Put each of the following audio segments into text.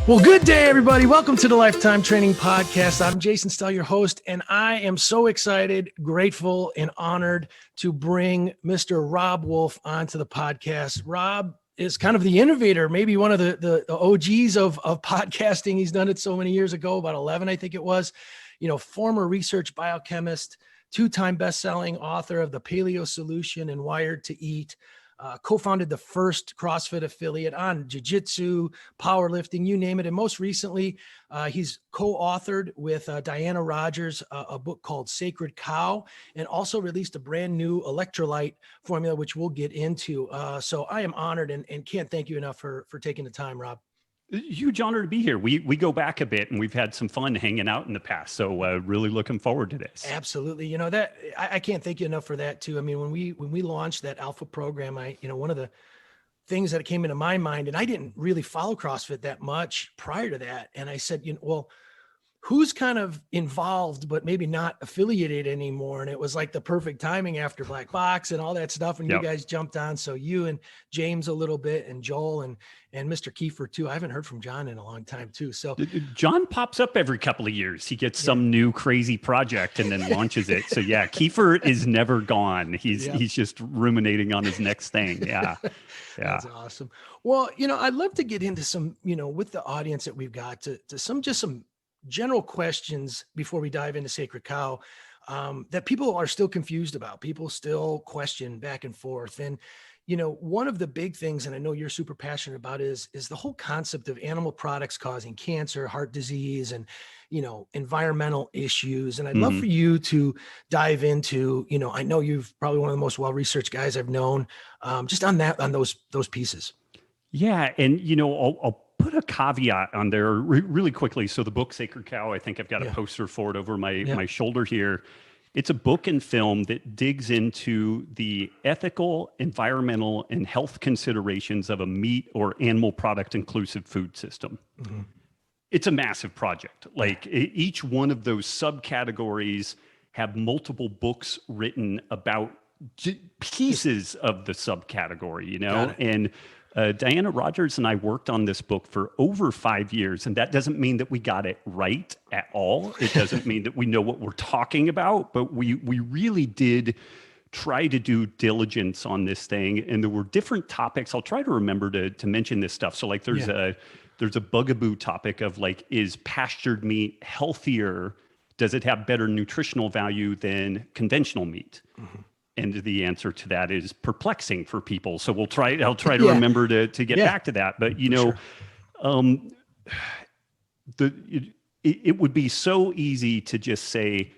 Well, good day, everybody. Welcome to the Lifetime Training Podcast. I'm Jason Stell, your host, and I am so excited, grateful, and honored to bring Mr. Robb Wolff onto the podcast. Robb is kind of the innovator, maybe one of the OGs of podcasting. He's done it so many years ago, about 11, I think it was. You know, former research biochemist, two-time best-selling author of The Paleo Solution and Wired to Eat. Co-founded the first CrossFit affiliate on jiu-jitsu, powerlifting, you name it. And most recently, he's co-authored with Diana Rogers, a book called Sacred Cow, and also released a brand new electrolyte formula, which we'll get into. So I am honored and can't thank you enough for taking the time, Robb. Huge honor to be here. We go back a bit and we've had some fun hanging out in the past. So really looking forward to this. Absolutely. You know, that I can't thank you enough for that too. I mean, when we launched that Alpha program, one of the things that came into my mind, and I didn't really follow CrossFit that much prior to that. And I said, well, who's kind of involved, but maybe not affiliated anymore? And it was like the perfect timing after Black Box and all that stuff. And You guys jumped on. So you and James a little bit, and Joel and Mr. Kiefer too. I haven't heard from John in a long time too. So John pops up every couple of years. He gets some new crazy project and then launches it. So yeah, Kiefer is never gone. He's just ruminating on his next thing. Yeah. That's awesome. Well, I'd love to get into some, with the audience that we've got to some general questions before we dive into Sacred Cow, that people are still confused about. People still question back and forth. And, one of the big things, and I know you're super passionate about, is the whole concept of animal products causing cancer, heart disease, and, environmental issues. And I'd love for you to dive into, I know you've probably one of the most well-researched guys I've known, just on those pieces. Yeah. And, I'll put a caveat on there really quickly. So the book Sacred Cow, I think I've got a poster for it over my shoulder here. It's a book and film that digs into the ethical, environmental, and health considerations of a meat or animal product inclusive food system. Mm-hmm. It's a massive project. Like each one of those subcategories have multiple books written about pieces of the subcategory, and Diana Rogers and I worked on this book for over 5 years, and that doesn't mean that we got it right at all. It doesn't mean that we know what we're talking about, but we really did try to do diligence on this thing, and there were different topics. I'll try to remember to mention this stuff. So like there's a bugaboo topic of like, is pastured meat healthier? Does it have better nutritional value than conventional meat? Mm-hmm. And the answer to that is perplexing for people. So I'll try to remember to get back to that. But, it would be so easy to just say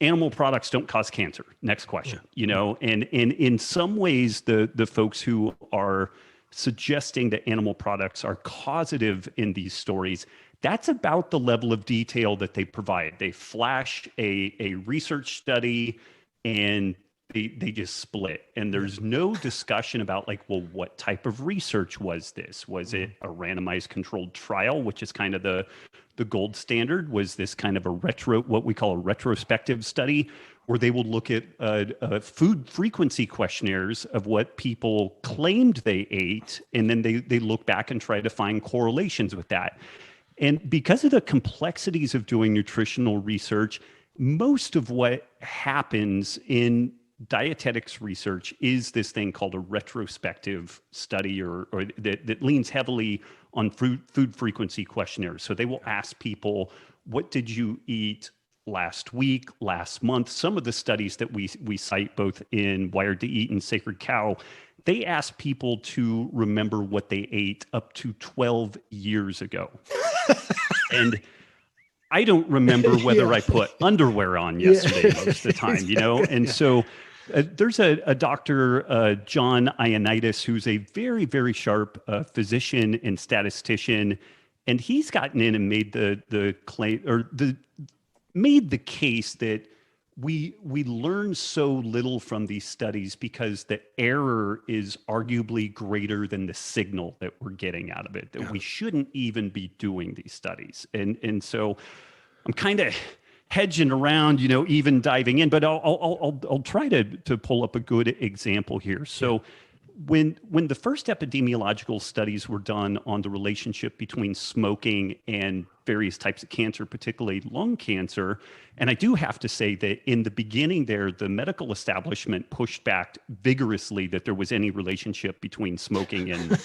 animal products don't cause cancer. Next question, and in some ways, the folks who are suggesting that animal products are causative in these stories, that's about the level of detail that they provide. They flash a research study and they just split, and there's no discussion about like, well, what type of research was this? Was it a randomized controlled trial, which is kind of the gold standard? Was this kind of what we call a retrospective study, where they will look at food frequency questionnaires of what people claimed they ate, and then they look back and try to find correlations with that. And because of the complexities of doing nutritional research, most of what happens in dietetics research is this thing called a retrospective study, or that leans heavily on food frequency questionnaires. So they will ask people, what did you eat last week, last month? Some of the studies that we cite both in Wired to Eat and Sacred Cow, they ask people to remember what they ate up to 12 years ago. And I don't remember whether I put underwear on yesterday most of the time, And so there's a doctor, John Ioannidis, who's a very, very sharp physician and statistician. And he's gotten in and made the claim, or made the case that we learn so little from these studies because the error is arguably greater than the signal that we're getting out of it, that we shouldn't even be doing these studies. And so I'm kind of hedging around, even diving in, but I'll try to pull up a good example here. So when the first epidemiological studies were done on the relationship between smoking and various types of cancer, particularly lung cancer, and I do have to say that in the beginning there, the medical establishment pushed back vigorously that there was any relationship between smoking and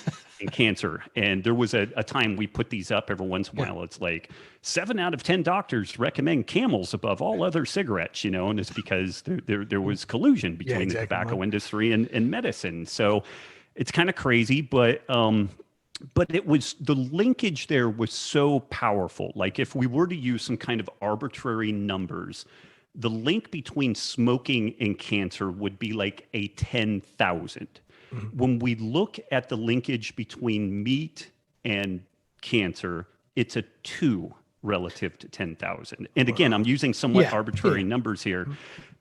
cancer. And there was a time we put these up every once in a while. It's like 7 out of 10 doctors recommend Camels above all other cigarettes, and it's because there was collusion between the tobacco industry and medicine. So it's kind of crazy, but it was, the linkage there was so powerful. Like if we were to use some kind of arbitrary numbers, the link between smoking and cancer would be like a 10,000. When we look at the linkage between meat and cancer, it's a 2 relative to 10,000. And again, I'm using somewhat arbitrary numbers here.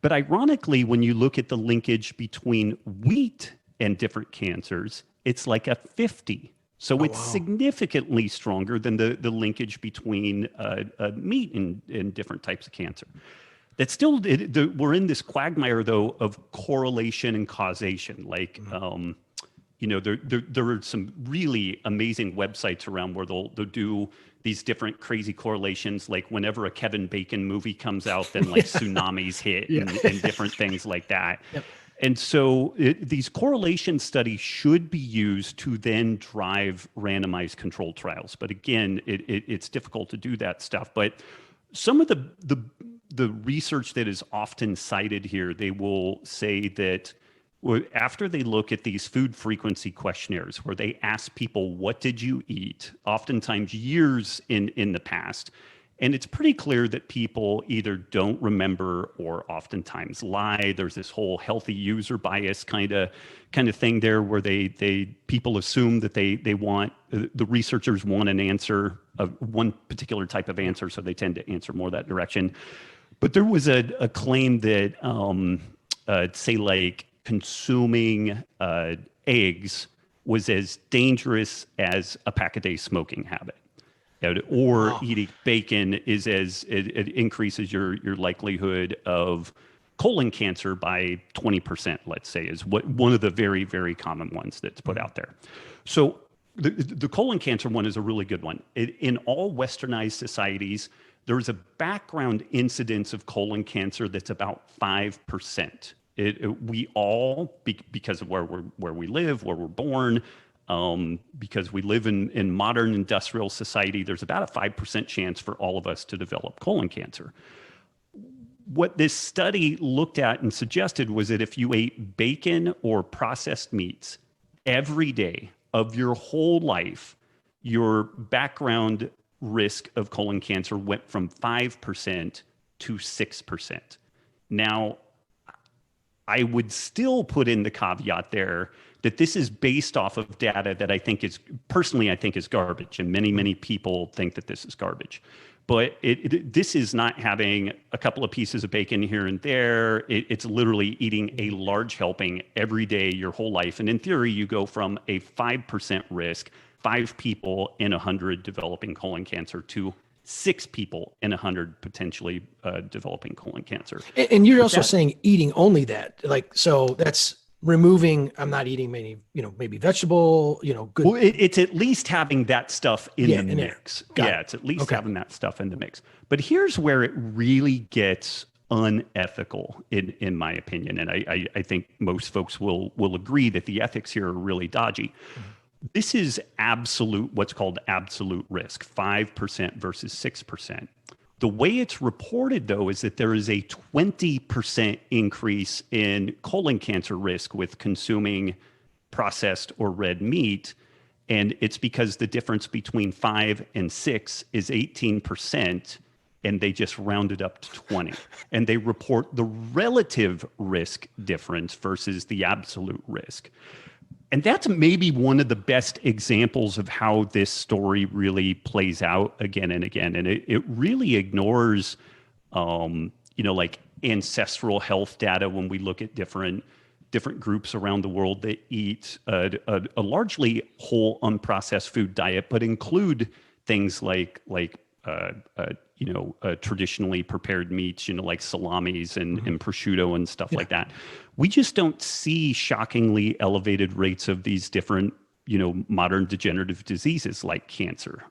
But ironically, when you look at the linkage between wheat and different cancers, it's like a 50. So it's significantly stronger than the linkage between meat and different types of cancer. That's still, we're in this quagmire though of correlation and causation. Like, there are some really amazing websites around where they'll do these different crazy correlations. Like whenever a Kevin Bacon movie comes out, then like tsunamis hit and different things like that. Yep. And so these correlation studies should be used to then drive randomized controlled trials. But again, it's difficult to do that stuff. But some of the research that is often cited here, they will say that after they look at these food frequency questionnaires where they ask people, what did you eat? Oftentimes years in the past. And it's pretty clear that people either don't remember or oftentimes lie. There's this whole healthy user bias kind of thing there where people assume that they want, the researchers want an answer of one particular type of answer, so they tend to answer more that direction. But there was a claim that say like consuming eggs was as dangerous as a pack-a-day smoking habit. Or eating bacon is it increases your likelihood of colon cancer by 20%, let's say, is one of the very, very common ones that's put out there. So the colon cancer one is a really good one. In all westernized societies, there's a background incidence of colon cancer that's about 5%. We all, because of where we live, where we're born, because we live in modern industrial society, there's about a 5% chance for all of us to develop colon cancer. What this study looked at and suggested was that if you ate bacon or processed meats every day of your whole life, your background risk of colon cancer went from 5% to 6%. Now, I would still put in the caveat there that this is based off of data that I think is garbage, and many people think that this is garbage. But this is not having a couple of pieces of bacon here and there. It's literally eating a large helping every day your whole life. And in theory, you go from a 5% risk, 5 people in 100 developing colon cancer, to 6 people in 100 potentially developing colon cancer. And you're also saying eating only that, like, so that's removing, I'm not eating maybe vegetable, good. Well, it's at least having that stuff in the mix. It's at least having that stuff in the mix. But here's where it really gets unethical, in my opinion. And I think most folks will agree that the ethics here are really dodgy. This is what's called absolute risk, 5% versus 6%. The way it's reported, though, is that there is a 20% increase in colon cancer risk with consuming processed or red meat. And it's because the difference between 5 and 6 is 18%, and they just rounded up to 20. And they report the relative risk difference versus the absolute risk. And that's maybe one of the best examples of how this story really plays out again and again. And it really ignores, like ancestral health data when we look at different groups around the world that eat a largely whole unprocessed food diet, but include things like traditionally prepared meats, like salamis and prosciutto and stuff like that. We just don't see shockingly elevated rates of these different, modern degenerative diseases like cancer.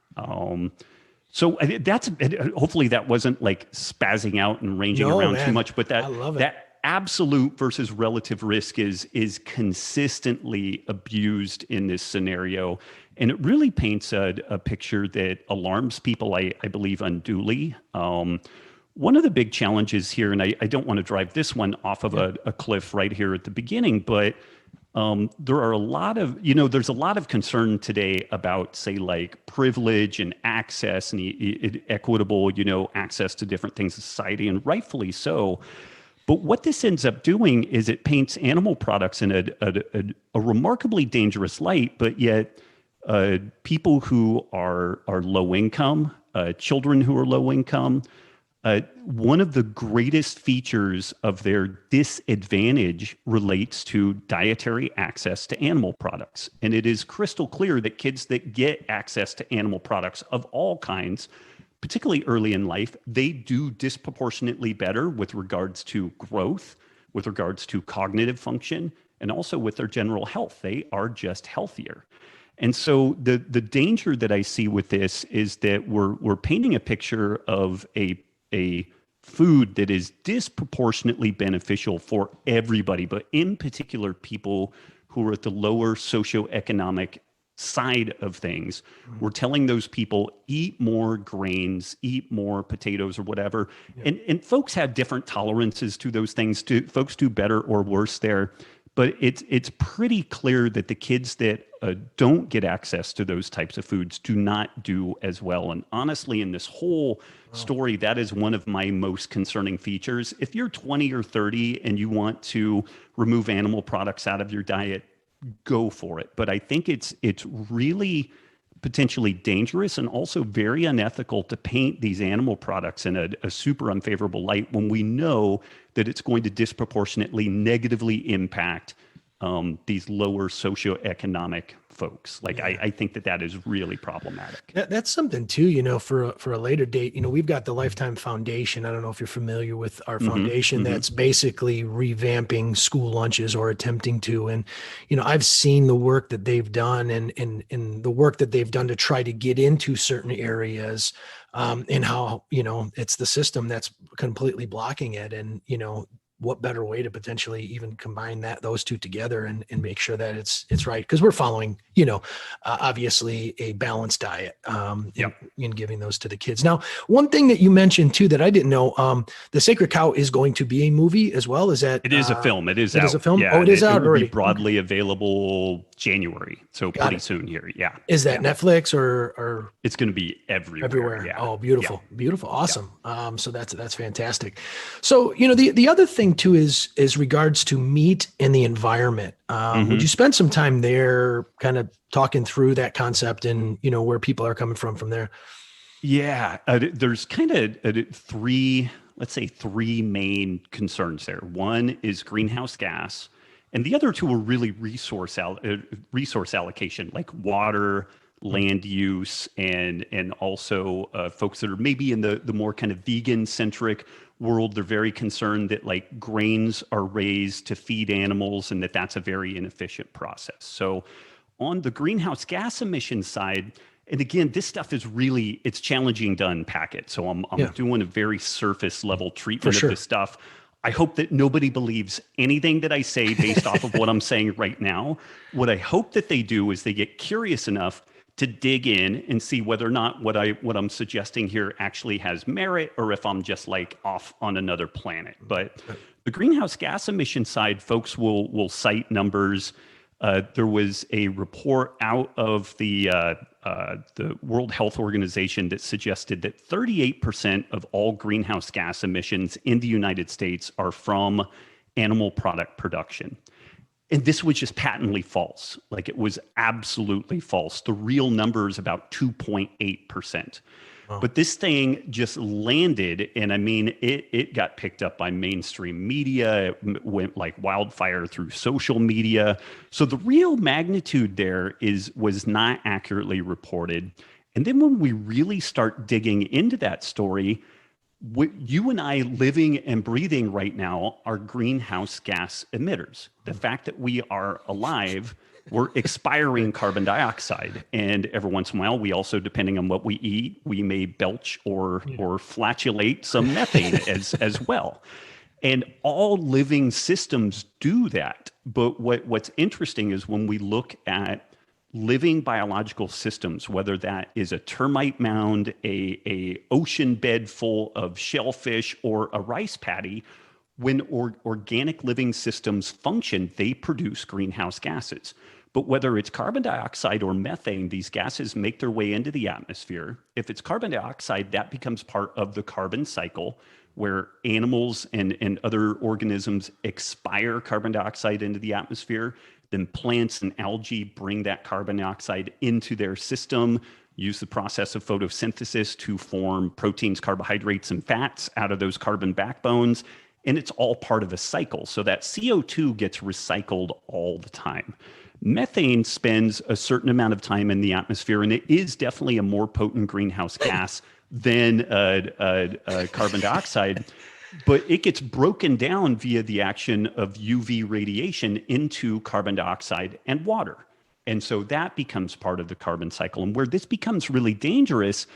So that's, hopefully that wasn't like spazzing out and ranging around too much, but I love it. that absolute versus relative risk is consistently abused in this scenario. And it really paints a picture that alarms people, I believe, unduly. One of the big challenges here, and I don't want to drive this one off of a cliff right here at the beginning, but there are a lot of, there's a lot of concern today about, say, like privilege and access and equitable, access to different things in society, and rightfully so. But what this ends up doing is it paints animal products in a remarkably dangerous light, but yet people who are low income, children who are low income, one of the greatest features of their disadvantage relates to dietary access to animal products. And it is crystal clear that kids that get access to animal products of all kinds, particularly early in life, they do disproportionately better with regards to growth, with regards to cognitive function, and also with their general health. They are just healthier. And so the danger that I see with this is that we're painting a picture of a food that is disproportionately beneficial for everybody, but in particular people who are at the lower socioeconomic side of things. We're telling those people, eat more grains, eat more potatoes or whatever. And folks have different tolerances to those things. Folks do better or worse there. But it's pretty clear that the kids that don't get access to those types of foods do not do as well. And honestly, in this whole story, that is one of my most concerning features. If you're 20 or 30 and you want to remove animal products out of your diet, go for it. But I think it's really potentially dangerous and also very unethical to paint these animal products in a super unfavorable light when we know that it's going to disproportionately negatively impact these lower socioeconomic folks. Like, I think that is really problematic. That's something too, for a later date, we've got the Lifetime Foundation. I don't know if you're familiar with our foundation that's basically revamping school lunches or attempting to. And, I've seen the work that they've done and the work that they've done to try to get into certain areas and how, it's the system that's completely blocking it. And, what better way to potentially even combine those two together and make sure that it's right? Because we're following, obviously a balanced diet in giving those to the kids. Now, one thing that you mentioned too that I didn't know, The Sacred Cow is going to be a movie as well. Is that? It is a film. It is a film. Yeah, it is out already. It will be broadly available January, so pretty soon here. Yeah. Is that Netflix or? It's going to be everywhere. Yeah. Oh, beautiful, beautiful, awesome. Yeah. So that's fantastic. So the other thing too is regards to meat and the environment. Would you spend some time there, kind of talking through that concept and where people are coming from there? Yeah, there's kind of three main concerns there. One is greenhouse gas, and the other two are really resource allocation, like water, land use, and also folks that are maybe in the more kind of vegan centric world. They're very concerned that like grains are raised to feed animals and that's a very inefficient process. So on the greenhouse gas emission side, and again, this stuff is it's challenging to unpack it. So I'm doing a very surface level treatment of this stuff. I hope that nobody believes anything that I say based off of what I'm saying right now. What I hope that they do is they get curious enough to dig in and see whether or not what I'm suggesting here actually has merit, or if I'm just like off on another planet. But the greenhouse gas emission side, folks will cite numbers. There was a report out of the World Health Organization that suggested that 38% of all greenhouse gas emissions in the United States are from animal product production. And this was just patently false. Like, it was absolutely false. The real number is about 2.8%. Wow. But this thing just landed, and I mean, it got picked up by mainstream media. It went like wildfire through social media. So the real magnitude there was not accurately reported. And then when we really start digging into that story, what you and I living and breathing right now are greenhouse gas emitters. The fact that we are alive, we're expiring carbon dioxide. And every once in a while, we also, depending on what we eat, we may belch or flatulate some methane as well. And all living systems do that. But what's interesting is when we look at living biological systems, whether that is a termite mound, a ocean bed full of shellfish, or a rice paddy, when organic living systems function, they produce greenhouse gases. But whether it's carbon dioxide or methane, these gases make their way into the atmosphere. If it's carbon dioxide, that becomes part of the carbon cycle, where animals and other organisms expire carbon dioxide into the atmosphere. Then plants and algae bring that carbon dioxide into their system, use the process of photosynthesis to form proteins, carbohydrates, and fats out of those carbon backbones. And it's all part of a cycle. So that CO2 gets recycled all the time. Methane spends a certain amount of time in the atmosphere, and it is definitely a more potent greenhouse gas than carbon dioxide. But it gets broken down via the action of UV radiation into carbon dioxide and water. And so that becomes part of the carbon cycle. And where this becomes really dangerous,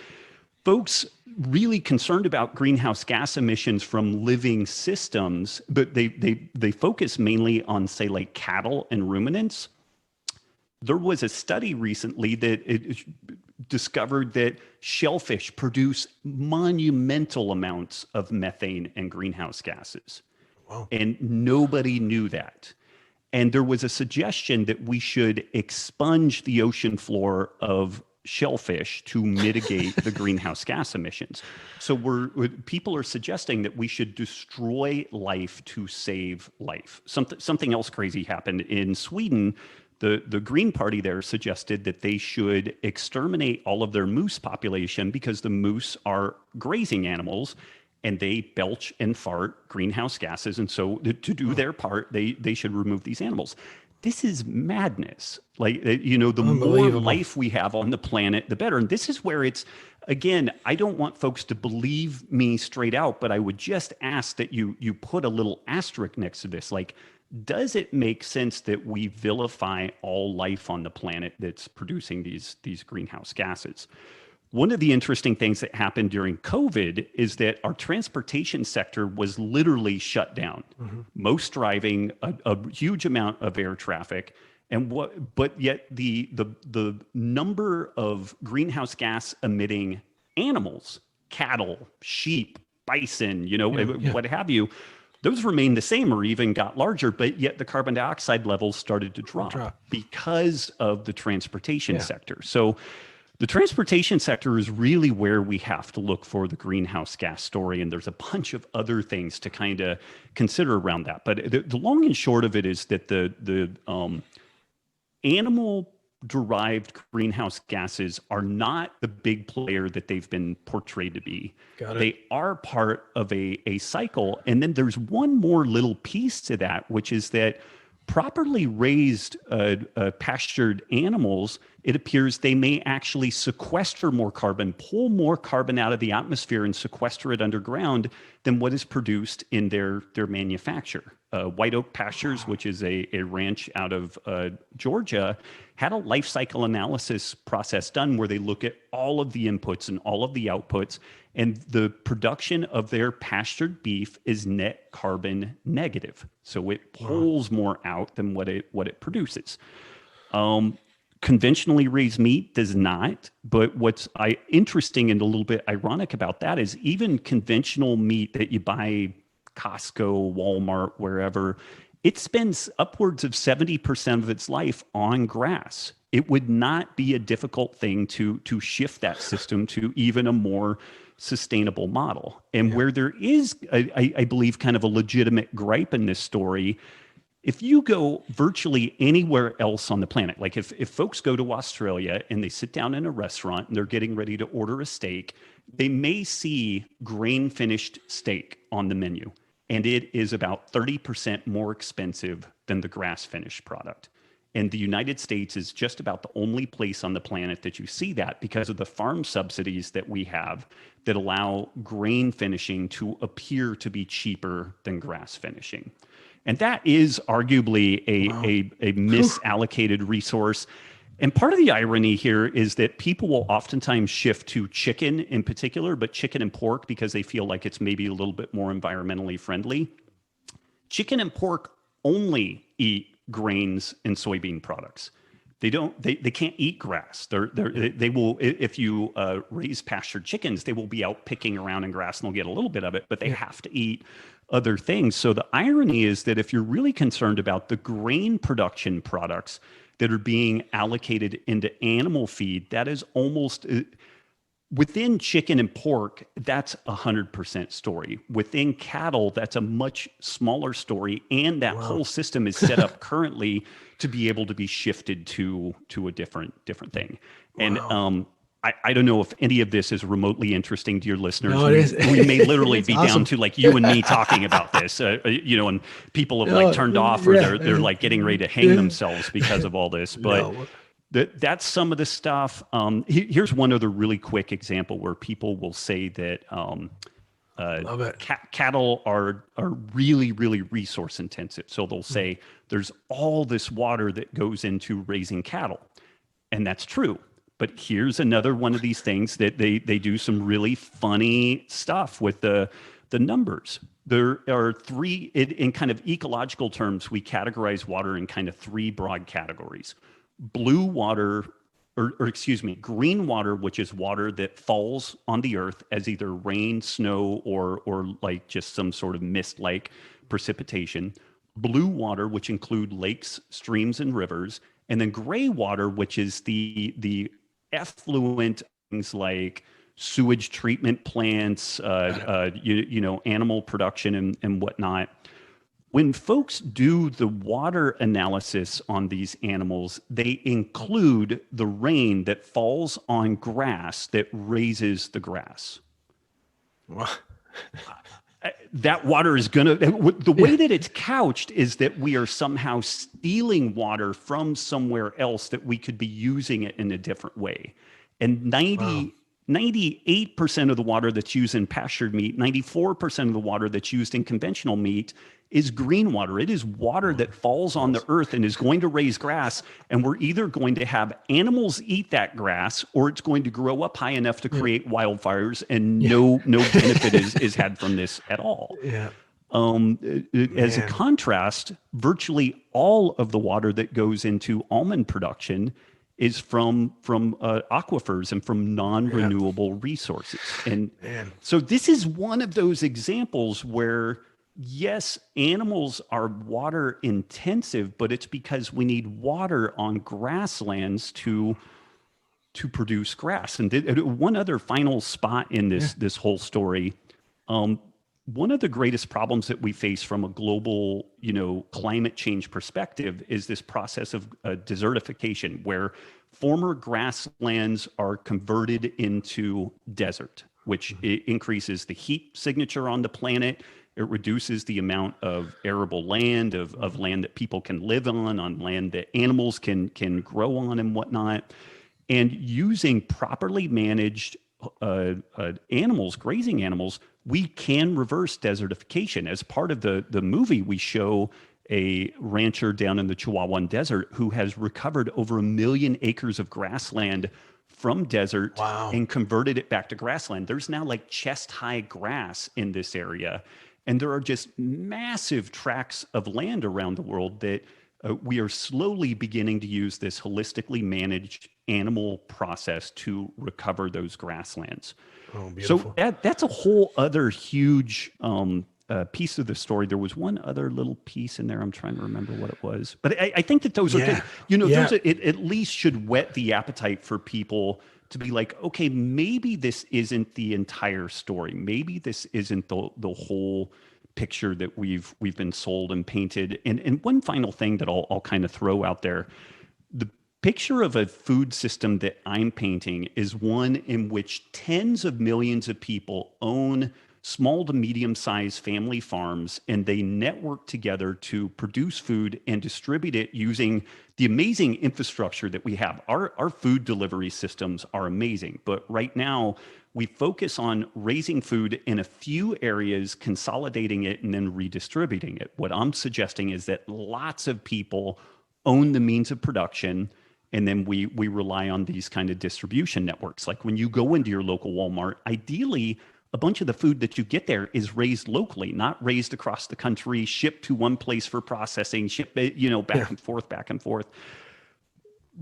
folks really concerned about greenhouse gas emissions from living systems, but they focus mainly on, say, like cattle and ruminants. There was a study recently that it discovered that shellfish produce monumental amounts of methane and greenhouse gases. Wow. And nobody knew that. And there was a suggestion that we should expunge the ocean floor of shellfish to mitigate the greenhouse gas emissions. So people are suggesting that we should destroy life to save life. Something else crazy happened in Sweden. The Green Party there suggested that they should exterminate all of their moose population because the moose are grazing animals and they belch and fart greenhouse gases. And so to do their part, they should remove these animals. This is madness. Like, the more life we have on the planet, the better. And this is where it's, again, I don't want folks to believe me straight out, but I would just ask that you put a little asterisk next to this. Like, does it make sense that we vilify all life on the planet that's producing these greenhouse gases? One of the interesting things that happened during COVID is that our transportation sector was literally shut down. Mm-hmm. Most driving, a huge amount of air traffic, but yet the number of greenhouse gas emitting animals, cattle, sheep, bison, what have you, those remained the same or even got larger, but yet the carbon dioxide levels started to drop. Because of the transportation sector. So the transportation sector is really where we have to look for the greenhouse gas story. And there's a bunch of other things to kind of consider around that. But the long and short of it is that the animal derived greenhouse gases are not the big player that they've been portrayed to be. They are part of a cycle. And then there's one more little piece to that, which is that properly raised pastured animals, it appears they may actually sequester more carbon, pull more carbon out of the atmosphere and sequester it underground than what is produced in their manufacture. White Oak Pastures, which is a ranch out of Georgia, had a life cycle analysis process done where they look at all of the inputs and all of the outputs, and the production of their pastured beef is net carbon negative. So it pulls more out than what it produces. Conventionally raised meat does not, but what's interesting and a little bit ironic about that is even conventional meat that you buy Costco, Walmart, wherever, it spends upwards of 70% of its life on grass. It would not be a difficult thing to shift that system to even a more sustainable model. And where there is, I believe, kind of a legitimate gripe in this story, if you go virtually anywhere else on the planet, like if folks go to Australia and they sit down in a restaurant and they're getting ready to order a steak, they may see grain-finished steak on the menu. And it is about 30% more expensive than the grass-finished product. And the United States is just about the only place on the planet that you see that because of the farm subsidies that we have that allow grain finishing to appear to be cheaper than grass finishing. And that is arguably a misallocated resource. And part of the irony here is that people will oftentimes shift to chicken in particular, but chicken and pork because they feel like it's maybe a little bit more environmentally friendly. Chicken and pork only eat grains and soybean products. They can't eat grass. They will, if you raise pastured chickens, they will be out picking around in grass and they'll get a little bit of it, but they have to eat other things. So the irony is that if you're really concerned about the grain production products that are being allocated into animal feed, that is almost within chicken and pork, that's 100% story. Within cattle, that's a much smaller story. And that whole system is set up currently to be able to be shifted to a different thing. And I don't know if any of this is remotely interesting to your listeners. No, we may literally be awesome. down to like you and me talking about this, and people have like turned off or they're like getting ready to hang themselves because of all this. But that's some of the stuff. Here's one other really quick example where people will say that cattle are really, really resource intensive. So they'll say there's all this water that goes into raising cattle. And that's true. But here's another one of these things that they do some really funny stuff with the numbers. There are three, in kind of ecological terms, we categorize water in kind of three broad categories. Blue water, or excuse me, green water, which is water that falls on the earth as either rain, snow, or like just some sort of mist-like precipitation. Blue water, which include lakes, streams, and rivers. And then gray water, which is the effluent things like sewage treatment plants, animal production and whatnot. When folks do the water analysis on these animals, they include the rain that falls on grass that raises the grass. That water is going to, the way that it's couched is that we are somehow stealing water from somewhere else that we could be using it in a different way. And 98% of the water that's used in pastured meat, 94% of the water that's used in conventional meat is green water. It is water that falls on the earth and is going to raise grass. And we're either going to have animals eat that grass or it's going to grow up high enough to create wildfires and no benefit is had from this at all. Yeah. As a contrast, virtually all of the water that goes into almond production is from aquifers and from non-renewable resources. And so this is one of those examples where, yes, animals are water intensive, but it's because we need water on grasslands to produce grass. And one other final spot in this whole story, one of the greatest problems that we face from a global, climate change perspective is this process of desertification, where former grasslands are converted into desert, which increases the heat signature on the planet. It reduces the amount of arable land, of land that people can live on land that animals can grow on and whatnot. And using properly managed animals, grazing animals, we can reverse desertification. As part of the movie, we show a rancher down in the Chihuahuan Desert who has recovered over 1 million acres of grassland from desert and converted it back to grassland. There's now like chest-high grass in this area. And there are just massive tracts of land around the world that we are slowly beginning to use this holistically managed animal process to recover those grasslands. Oh, beautiful. So that's a whole other huge piece of the story. There was one other little piece in there. I'm trying to remember what it was. But I think that those are good. Those at least should whet the appetite for people to be like, okay, maybe this isn't the entire story. Maybe this isn't the whole picture that we've been sold and painted. And one final thing that I'll kind of throw out there, the picture of a food system that I'm painting is one in which tens of millions of people own small to medium-sized family farms, and they network together to produce food and distribute it using the amazing infrastructure that we have. Our food delivery systems are amazing, but right now we focus on raising food in a few areas, consolidating it, and then redistributing it. What I'm suggesting is that lots of people own the means of production, and then we rely on these kind of distribution networks. Like when you go into your local Walmart, ideally, a bunch of the food that you get there is raised locally, not raised across the country, shipped to one place for processing, shipped, back and forth, back and forth.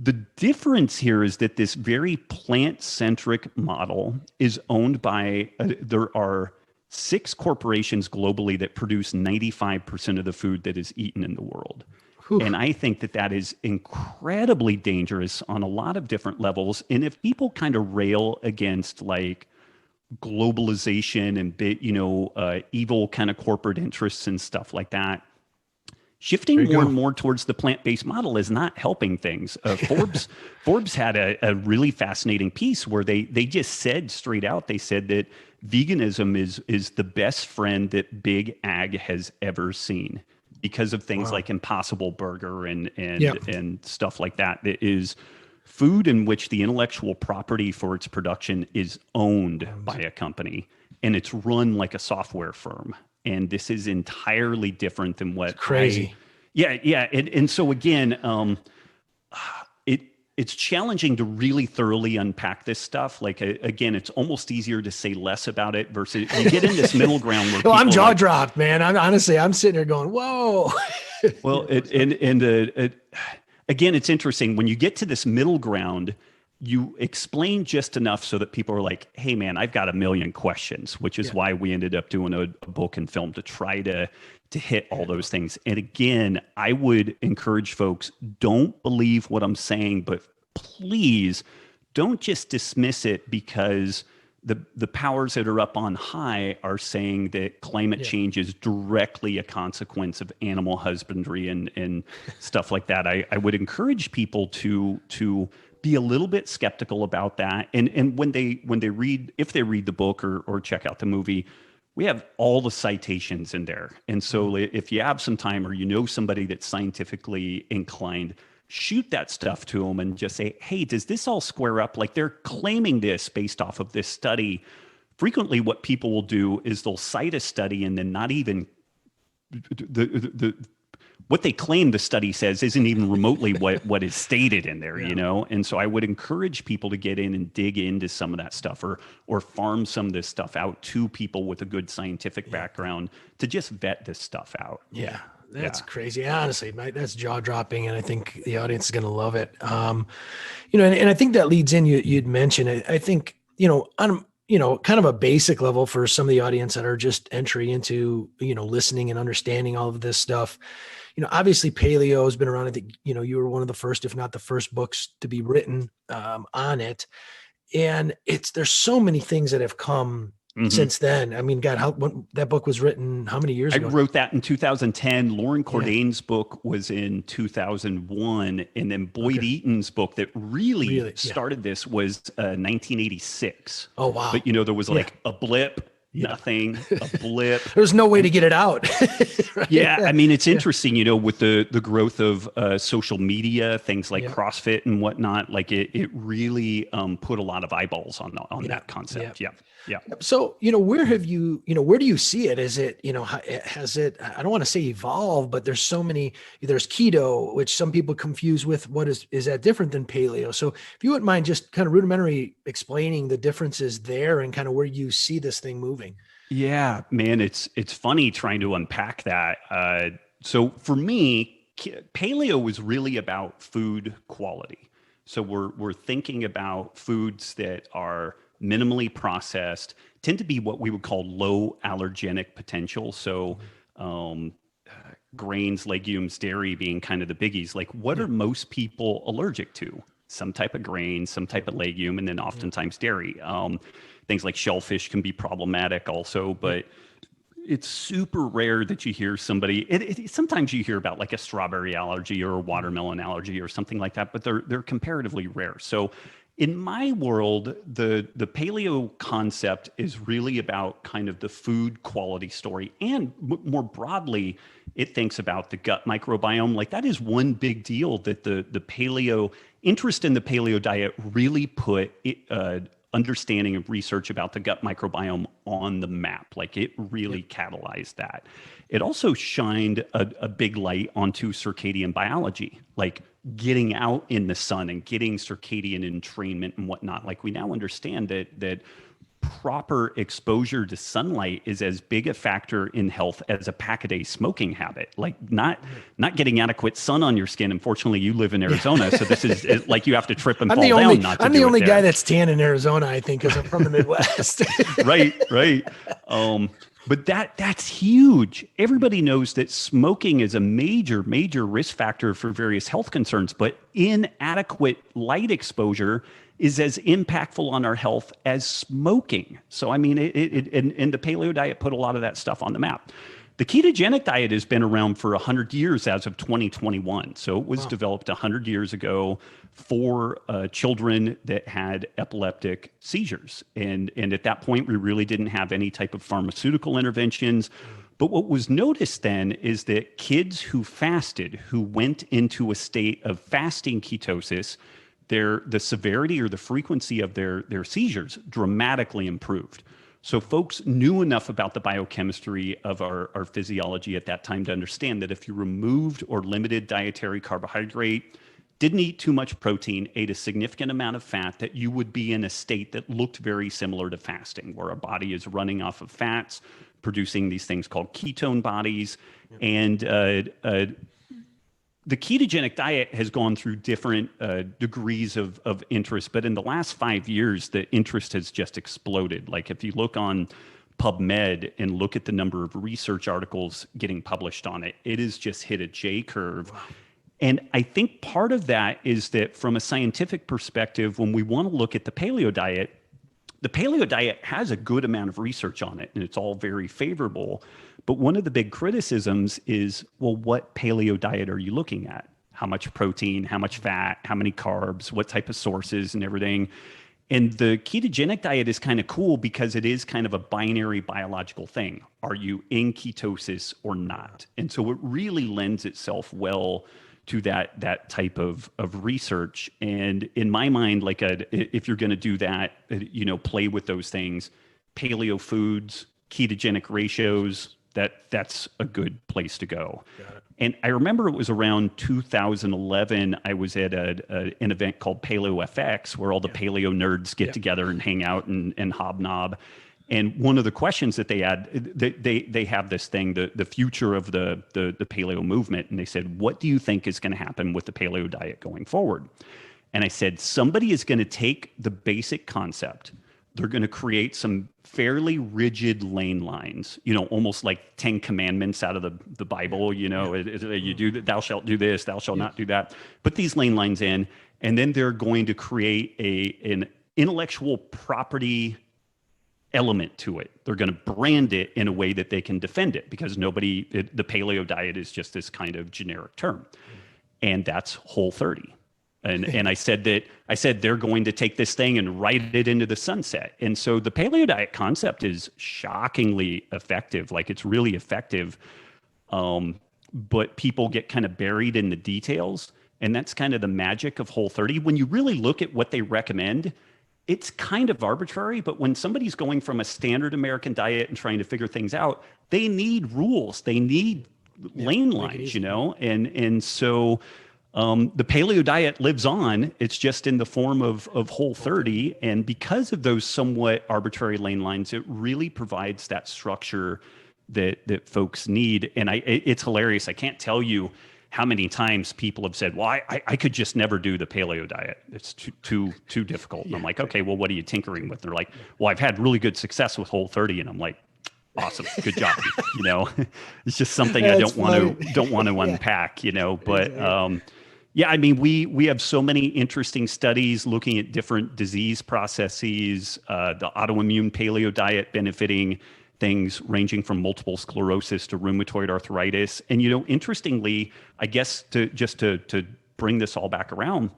The difference here is that this very plant-centric model is owned by, there are 6 corporations globally that produce 95% of the food that is eaten in the world. Whew. And I think that is incredibly dangerous on a lot of different levels. And if people kind of rail against like globalization and evil kind of corporate interests and stuff like that, shifting more and more towards the plant-based model is not helping things. Forbes had a really fascinating piece where they just said straight out, they said that veganism is the best friend that big ag has ever seen because of things like Impossible Burger and stuff like that. That is food in which the intellectual property for its production is owned by a company, and it's run like a software firm. And this is entirely different than what it's crazy. And so again, it's challenging to really thoroughly unpack this stuff. Like again, it's almost easier to say less about it versus you get in this middle ground where I'm jaw dropped, man. I'm sitting here going, whoa. Well, again, it's interesting when you get to this middle ground. You explain just enough so that people are like, hey, man, I've got a million questions, which is why we ended up doing a book and film to try to hit all those things. And again, I would encourage folks, don't believe what I'm saying, but please don't just dismiss it because the powers that are up on high are saying that climate change is directly a consequence of animal husbandry and stuff like that. I would encourage people to be a little bit skeptical about that. And when they read, if they read the book or check out the movie, we have all the citations in there. And so if you have some time or you know somebody that's scientifically inclined, shoot that stuff to them and just say, hey, does this all square up? Like they're claiming this based off of this study. Frequently what people will do is they'll cite a study and then not even what they claim the study says isn't even remotely what is stated in there, And so I would encourage people to get in and dig into some of that stuff or farm some of this stuff out to people with a good scientific background to just vet this stuff out. Yeah. That's crazy. Honestly, that's jaw dropping. And I think the audience is going to love it. And I think that leads in, you'd mentioned it. I think, on kind of a basic level for some of the audience that are just entry into, listening and understanding all of this stuff. Obviously paleo has been around. I think, you were one of the first, if not the first books to be written on it. And there's so many things that have come since then. I mean, God, when that book was written, how many years ago? I wrote that in 2010. Lauren Cordain's book was in 2001. And then Boyd Eaton's book that really started this was 1986. Oh, wow. But, there was like a blip. Nothing, a blip. There's no way to get it out. Right? Yeah. I mean, it's interesting, with the growth of social media, things like CrossFit and whatnot, like it really put a lot of eyeballs on that concept. Yeah. So, where have you, where do you see it? Is it, has it, I don't want to say evolved, but there's so many, there's keto, which some people confuse with what is that different than paleo? So if you wouldn't mind just kind of rudimentary explaining the differences there and kind of where you see this thing moving. Yeah, man, it's funny trying to unpack that. So for me, paleo was really about food quality. So we're thinking about foods that are minimally processed, tend to be what we would call low allergenic potential. So grains, legumes, dairy being kind of the biggies. Like what are most people allergic to? Some type of grain, some type of legume, and then oftentimes dairy. Things like shellfish can be problematic also, but it's super rare that you hear somebody, sometimes you hear about like a strawberry allergy or a watermelon allergy or something like that, but they're comparatively rare. So In my world, the paleo concept is really about kind of the food quality story. And more broadly, it thinks about the gut microbiome. Like that is one big deal that the paleo interest in the paleo diet really put understanding and research about the gut microbiome on the map. Like it really catalyzed that. It also shined a big light onto circadian biology, like getting out in the sun and getting circadian entrainment and whatnot. Like we now understand that proper exposure to sunlight is as big a factor in health as a pack-a-day smoking habit. Like not getting adequate sun on your skin. Unfortunately, you live in Arizona, so this is like you have to trip and fall down. I'm the only guy that's tan in Arizona, I think, because I'm from the Midwest. Right. But that's huge. Everybody knows that smoking is a major risk factor for various health concerns, but inadequate light exposure is as impactful on our health as smoking. So, I mean, and the paleo diet put a lot of that stuff on the map. The ketogenic diet has been around for 100 years as of 2021. So it was developed 100 years ago for children that had epileptic seizures. And at that point, we really didn't have any type of pharmaceutical interventions. But what was noticed then is that kids who fasted, who went into a state of fasting ketosis, the severity or the frequency of their seizures dramatically improved. So folks knew enough about the biochemistry of our physiology at that time to understand that if you removed or limited dietary carbohydrate, didn't eat too much protein, ate a significant amount of fat, that you would be in a state that looked very similar to fasting, where our body is running off of fats, producing these things called ketone bodies. And the ketogenic diet has gone through different degrees of interest, but in the last 5 years, the interest has just exploded. Like if you look on PubMed and look at the number of research articles getting published on it, it has just hit a J curve. Wow. And I think part of that is that from a scientific perspective, when we want to look at the paleo diet has a good amount of research on it, and it's all very favorable. But one of the big criticisms is, well, what paleo diet are you looking at? How much protein, how much fat, how many carbs, what type of sources and everything. And the ketogenic diet is kind of cool because it is kind of a binary biological thing. Are you in ketosis or not? And so it really lends itself well to that type of research. And in my mind, like if you're going to do that, play with those things, paleo foods, ketogenic ratios, that's a good place to go. And I remember it was around 2011, I was at an event called Paleo FX, where all the paleo nerds get together and hang out and hobnob. And one of the questions that they had, they have this thing, the future of the paleo movement. And they said, what do you think is going to happen with the paleo diet going forward? And I said, somebody is going to take the basic concept. They're going to create some fairly rigid lane lines, almost like 10 commandments out of the Bible, you do that, thou shalt do this, thou shalt not do that. Put these lane lines in, and then they're going to create an intellectual property element to it. They're going to brand it in a way that they can defend it, because the paleo diet is just this kind of generic term. And that's Whole30. And I said they're going to take this thing and write it into the sunset. And so the paleo diet concept is shockingly effective. Like it's really effective. But people get kind of buried in the details. And that's kind of the magic of Whole30. When you really look at what they recommend, it's kind of arbitrary, but when somebody's going from a standard American diet and trying to figure things out, they need rules. They need lane lines, and so the paleo diet lives on. It's just in the form of Whole30. And because of those somewhat arbitrary lane lines, it really provides that structure that folks need. And it's hilarious. I can't tell you how many times people have said, well, I could just never do the paleo diet. It's too difficult. And I'm like, okay, well, what are you tinkering with? And they're like, well, I've had really good success with Whole30. And I'm like, awesome, good job. It's just something I don't want to unpack, but I mean, we have so many interesting studies looking at different disease processes, the autoimmune paleo diet benefiting things ranging from multiple sclerosis to rheumatoid arthritis. And, interestingly, I guess to bring this all back around,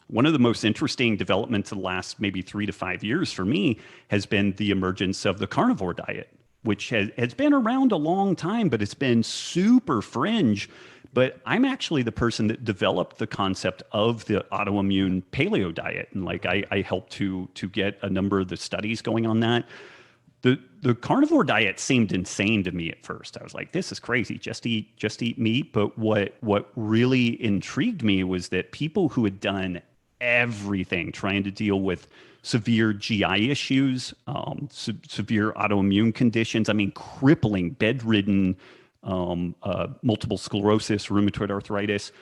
one of the most interesting developments in the last maybe 3 to 5 years for me has been the emergence of the carnivore diet, which has been around a long time, but it's been super fringe. But I'm actually the person that developed the concept of the autoimmune paleo diet. And like I helped to get a number of the studies going on that. The carnivore diet seemed insane to me at first. I was like, this is crazy. Just eat meat. But what really intrigued me was that people who had done everything trying to deal with severe GI issues, severe autoimmune conditions, I mean, crippling, bedridden, multiple sclerosis, rheumatoid arthritis.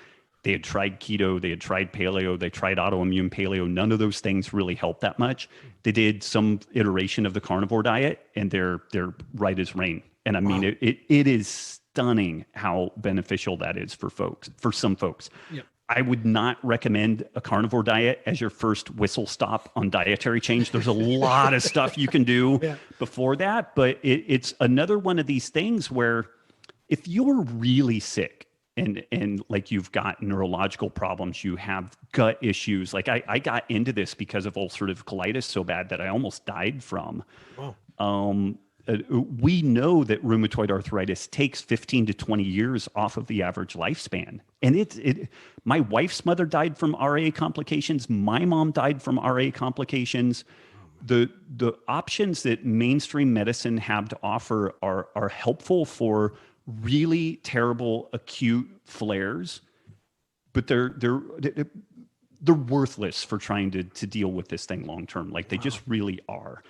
They had tried keto, they had tried paleo, they tried autoimmune paleo. None of those things really helped that much. They did some iteration of the carnivore diet, and they're right as rain. And I mean, it is stunning how beneficial that is for some folks. Yep. I would not recommend a carnivore diet as your first whistle stop on dietary change. There's a lot of stuff you can do before that, but it's another one of these things where if you're really sick and like you've got neurological problems, you have gut issues. Like I got into this because of ulcerative colitis so bad that I almost died from. Wow. We know that rheumatoid arthritis takes 15 to 20 years off of the average lifespan. And my wife's mother died from RA complications. My mom died from RA complications. The options that mainstream medicine have to offer are helpful for really terrible acute flares, but they're worthless for trying to deal with this thing long term. Like they just really are.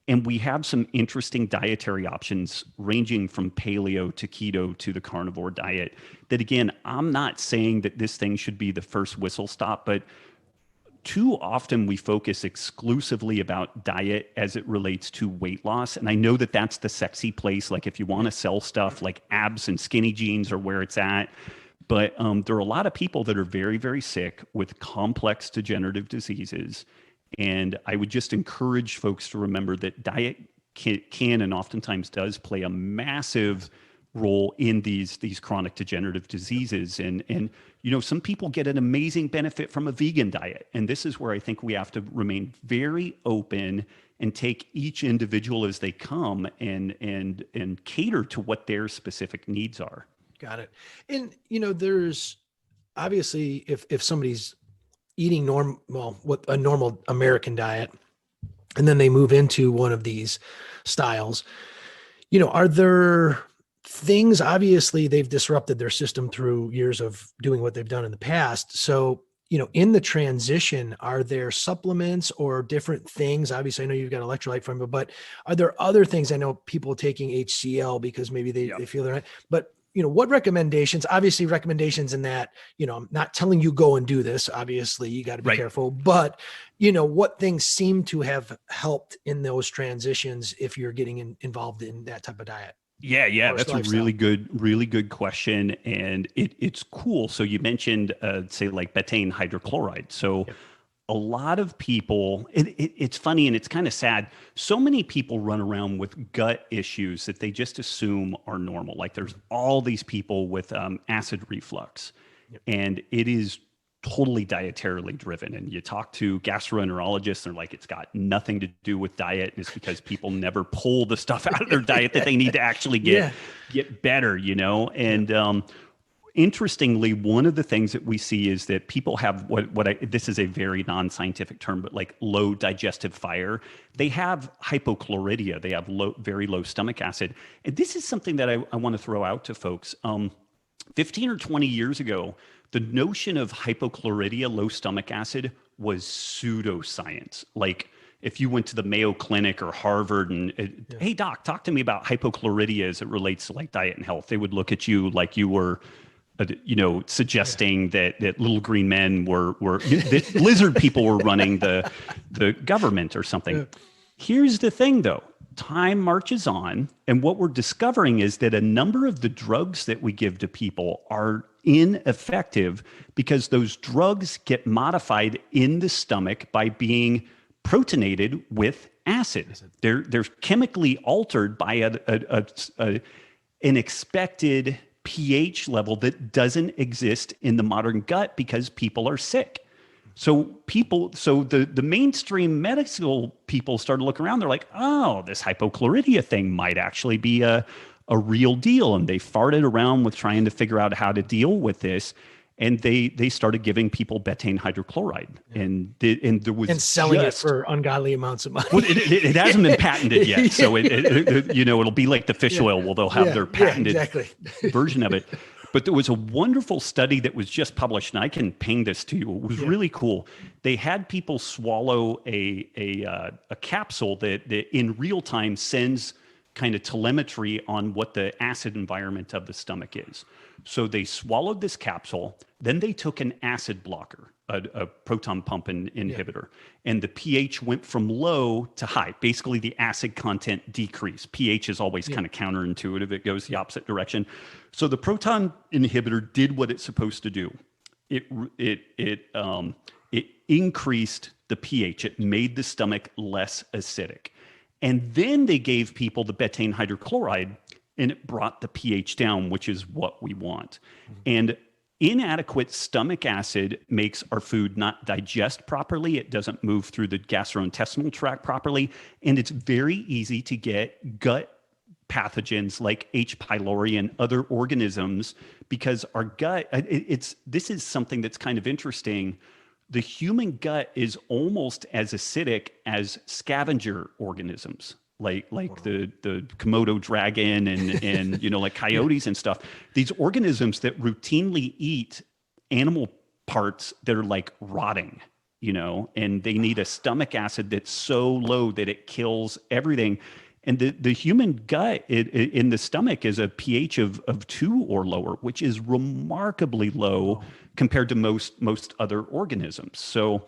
And we have some interesting dietary options ranging from paleo to keto to the carnivore diet that, again, I'm not saying that this thing should be the first whistle stop, but too often we focus exclusively about diet as it relates to weight loss. And I know that that's the sexy place. Like if you want to sell stuff, like abs and skinny jeans are where it's at. But there are a lot of people that are very, very sick with complex degenerative diseases. And I would just encourage folks to remember that diet can and oftentimes does play a massive role in these chronic degenerative diseases. And you know, some people get an amazing benefit from a vegan diet. And this is where I think we have to remain very open and take each individual as they come and cater to what their specific needs are. Got it. And, you know, there's obviously if somebody's eating what a normal American diet, and then they move into one of these styles, you know, are there things, obviously they've disrupted their system through years of doing what they've done in the past. So, you know, in the transition, are there supplements or different things? Obviously, I know you've got electrolyte from it, but are there other things? I know people taking HCl because maybe they feel they're not, but you know, what recommendations, obviously recommendations in that, you know, I'm not telling you go and do this, obviously you got to be careful, but you know, what things seem to have helped in those transitions if you're getting involved in that type of diet? Yeah. That's lifestyle. A really good question. And it's cool. So you mentioned, say like betaine hydrochloride. So a lot of people, it's funny and it's kind of sad. So many people run around with gut issues that they just assume are normal. Like there's all these people with acid reflux, and it is totally dietarily driven. And you talk to gastroenterologists, they're like, it's got nothing to do with diet. And it's because people never pull the stuff out of their diet that they need to actually get better, you know? And interestingly, one of the things that we see is that people have this is a very non-scientific term, but like low digestive fire. They have hypochlorhydria. They have very low stomach acid. And this is something that I want to throw out to folks. 15 or 20 years ago, the notion of hypochlorhydria, low stomach acid, was pseudoscience. Like if you went to the Mayo Clinic or Harvard and, hey doc, talk to me about hypochlorhydria as it relates to like diet and health, they would look at you like you were, you know, suggesting that little green men were that lizard people were running the government or something. Here's the thing though. Time marches on, and what we're discovering is that a number of the drugs that we give to people are ineffective because those drugs get modified in the stomach by being protonated with acid. They're chemically altered by an expected pH level that doesn't exist in the modern gut because people are sick. So the mainstream medical people started looking around. They're like, oh, this hypochlorhydria thing might actually be a real deal. And they farted around with trying to figure out how to deal with this. And they started giving people betaine hydrochloride, and there was selling it for ungodly amounts of money. Well, it hasn't been patented yet, so it'll be like the fish oil. Well, they'll have their patented version of it. But there was a wonderful study that was just published, and I can ping this to you. It was really cool. They had people swallow a capsule that in real time sends kind of telemetry on what the acid environment of the stomach is. So they swallowed this capsule, then they took an acid blocker, a proton pump inhibitor, and the pH went from low to high. Basically, the acid content decreased. pH is always kind of counterintuitive. It goes the opposite direction. So the proton inhibitor did what it's supposed to do. It increased the pH. It made the stomach less acidic. And then they gave people the betaine hydrochloride, and it brought the pH down, which is what we want. And inadequate stomach acid makes our food not digest properly. It doesn't move through the gastrointestinal tract properly. And it's very easy to get gut pathogens like H. pylori and other organisms, because our gut, this is something that's kind of interesting. The human gut is almost as acidic as scavenger organisms, like the Komodo dragon and like coyotes and stuff. These organisms that routinely eat animal parts that are like rotting, and they need a stomach acid that's so low that it kills everything. And the human gut in the stomach is a pH of 2 or lower, which is remarkably low compared to most other organisms. So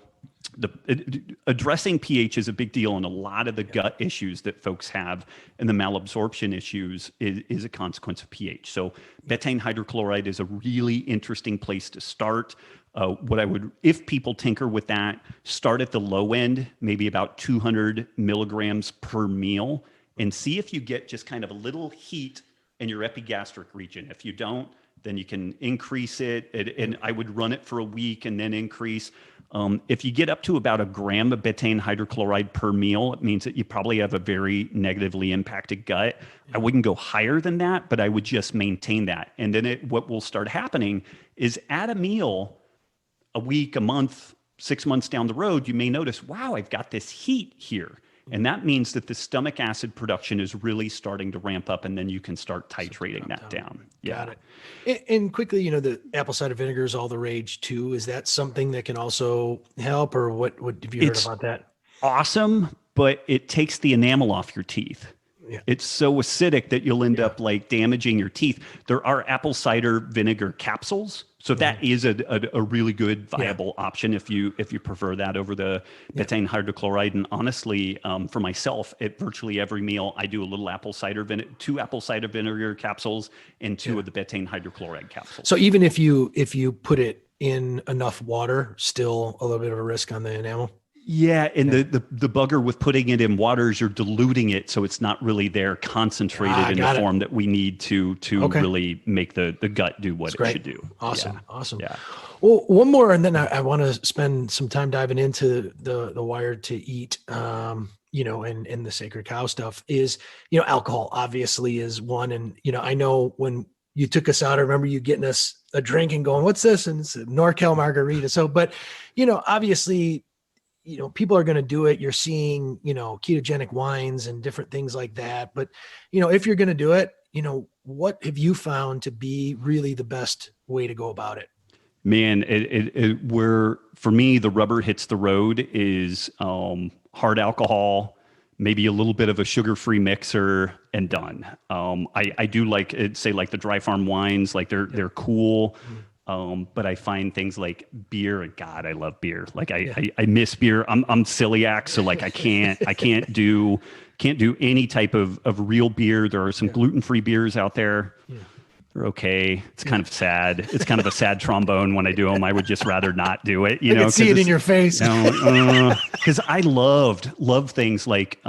addressing pH is a big deal, and a lot of the gut issues that folks have and the malabsorption issues is a consequence of pH. So betaine hydrochloride is a really interesting place to start. If people tinker with that, start at the low end, maybe about 200 milligrams per meal, and see if you get just kind of a little heat in your epigastric region. If you don't, then you can increase it, and I would run it for a week and then increase. If you get up to about a gram of betaine hydrochloride per meal, it means that you probably have a very negatively impacted gut. I wouldn't go higher than that, but I would just maintain that. And then what will start happening is at a meal, a week, a month, 6 months down the road, you may notice, wow, I've got this heat here. And that means that the stomach acid production is really starting to ramp up, and then you can start titrating that down. Got it. And quickly, the apple cider vinegar is all the rage too. Is that something that can also help, or what have you heard about that? Awesome, but it takes the enamel off your teeth. Yeah. It's so acidic that you'll end up like damaging your teeth. There are apple cider vinegar capsules. So that is a really good viable option if you prefer that over the betaine hydrochloride. And honestly, for myself, at virtually every meal, I do a little 2 apple cider vinegar capsules and 2 of the betaine hydrochloride capsules. So even if you put it in enough water, still a little bit of a risk on the enamel? Yeah, and the bugger with putting it in water is you're diluting it, so it's not really there concentrated in the form that we need to really make the gut do what it should do. Awesome. Yeah. Well, one more, and then I want to spend some time diving into the Wired to Eat, and the Sacred Cow stuff is, alcohol obviously is one. And, I know when you took us out, I remember you getting us a drink and going, what's this? And it's a NorCal margarita. So, but, obviously, people are going to do it. You're seeing, ketogenic wines and different things like that. But, if you're going to do it, what have you found to be really the best way to go about it? Man, for me, the rubber hits the road is hard alcohol, maybe a little bit of a sugar-free mixer, and done. I do like the dry farm wines, like they're cool. But I find things like beer, and God, I love beer. Like I miss beer. I'm celiac, so like I can't do any type of real beer. There are some gluten-free beers out there. Yeah. They're okay. It's kind of sad. It's kind of a sad trombone when I do them. I would just rather not do it. I can see it in your face. Because I love things like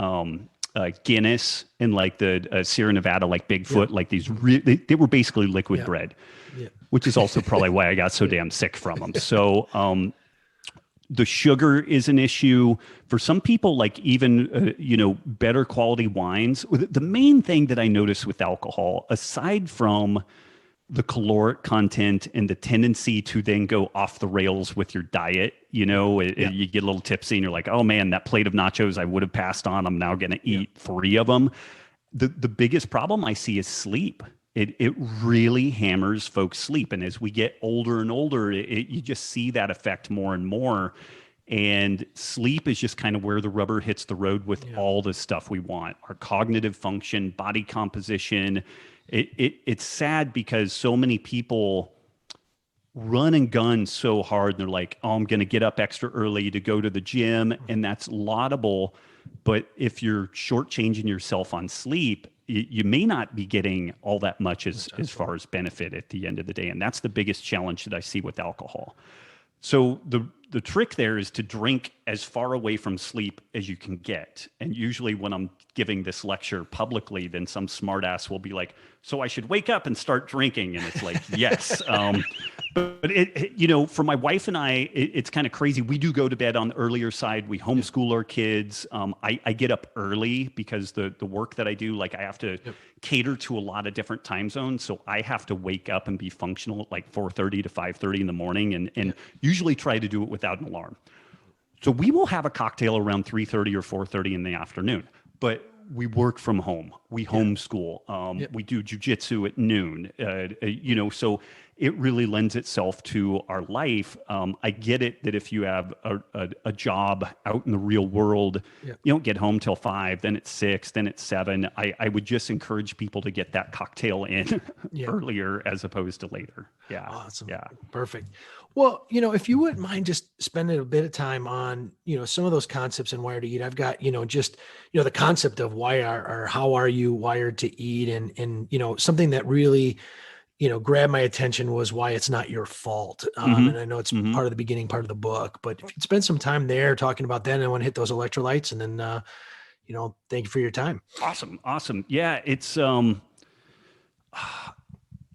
Guinness and like the Sierra Nevada, like Bigfoot, like these. They were basically liquid bread. Yeah. Which is also probably why I got so damn sick from them. So The sugar is an issue for some people, like even, better quality wines. The main thing that I notice with alcohol, aside from the caloric content and the tendency to then go off the rails with your diet, you get a little tipsy and you're like, oh man, that plate of nachos I would have passed on, I'm now going to eat 3 of them. The biggest problem I see is sleep. It really hammers folks' sleep. And as we get older and older, you just see that effect more and more. And sleep is just kind of where the rubber hits the road with all the stuff we want. Our cognitive function, body composition. It's sad because so many people run and gun so hard. And they're like, oh, I'm going to get up extra early to go to the gym. And that's laudable. But if you're shortchanging yourself on sleep, you may not be getting all that much as far as benefit at the end of the day. And that's the biggest challenge that I see with alcohol. So the trick there is to drink as far away from sleep as you can get. And usually when I'm giving this lecture publicly, then some smartass will be like, so I should wake up and start drinking. And it's like, yes. But for my wife and I, it's kind of crazy. We do go to bed on the earlier side. We homeschool our kids. I get up early because the work that I do, like I have to cater to a lot of different time zones. So I have to wake up and be functional at like 4:30 to 5:30 in the morning and usually try to do it without an alarm. So we will have a cocktail around 3:30 or 4:30 in the afternoon, but we work from home. We homeschool. We do jujitsu at noon. So it really lends itself to our life. I get it that if you have a job out in the real world, you don't get home till 5, then it's 6, then it's 7. I would just encourage people to get that cocktail in earlier as opposed to later. Yeah. Awesome. Yeah. Perfect. Well, if you wouldn't mind just spending a bit of time on, some of those concepts in Wired to Eat. I've got, the concept of how are you wired to eat, and something that really, grabbed my attention was why it's not your fault. And I know it's part of the beginning, part of the book, but if you'd spend some time there talking about that, and I want to hit those electrolytes, and then, thank you for your time. Awesome. Yeah. It's,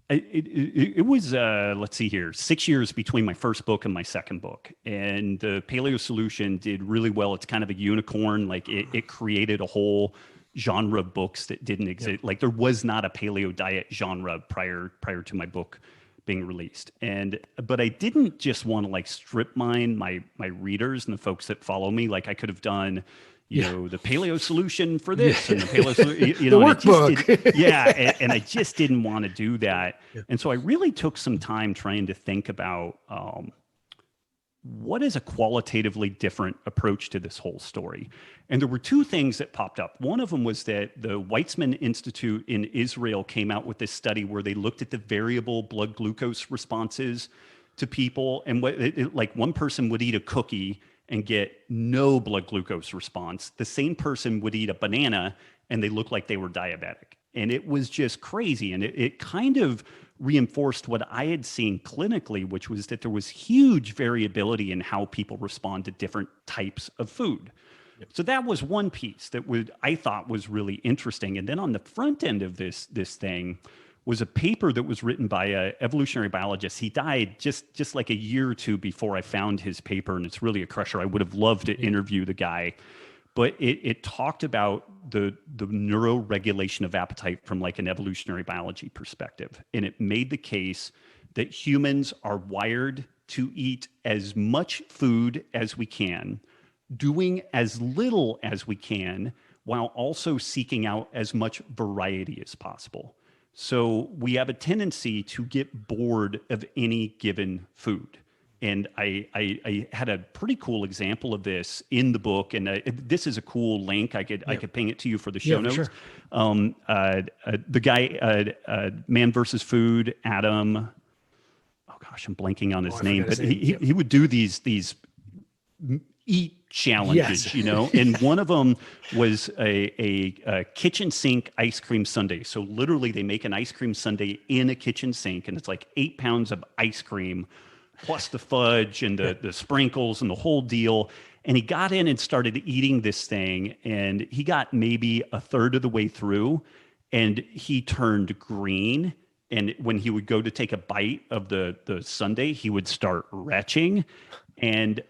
it was, let's see here, 6 years between my first book and my second book. And the Paleo Solution did really well. It's kind of a unicorn. Like it created a whole genre of books that didn't exist. Like there was not a Paleo Diet genre prior to my book being released. But I didn't just want to like strip mine my readers and the folks that follow me. Like I could have done, the Paleo Solution for this and the Paleo Solution, the workbook. And I just didn't want to do that. And so I really took some time trying to think about what is a qualitatively different approach to this whole story. And there were 2 things that popped up. One of them was that the Weizmann Institute in Israel came out with this study where they looked at the variable blood glucose responses to people. And like one person would eat a cookie and get no blood glucose response. The same person would eat a banana and they looked like they were diabetic. And it was just crazy. And it kind of reinforced what I had seen clinically, which was that there was huge variability in how people respond to different types of food. So that was one piece that I thought was really interesting. And then on the front end of this thing was a paper that was written by an evolutionary biologist. He died just like a year or 2 before I found his paper, and it's really a crusher. I would have loved to interview the guy. But it talked about the neuroregulation of appetite from like an evolutionary biology perspective. And it made the case that humans are wired to eat as much food as we can, doing as little as we can, while also seeking out as much variety as possible. So we have a tendency to get bored of any given food. And I had a pretty cool example of this in the book, and this is a cool link. I could ping it to you for the show notes. Sure. The guy, Man versus Food, Adam. Oh gosh, I'm blanking on his name, but he would do these eat challenges, and one of them was a kitchen sink ice cream sundae. So literally, they make an ice cream sundae in a kitchen sink, and it's like 8 pounds of ice cream, plus the fudge and the sprinkles and the whole deal. And he got in and started eating this thing, and he got maybe a third of the way through, and he turned green. And when he would go to take a bite of the sundae, he would start retching. And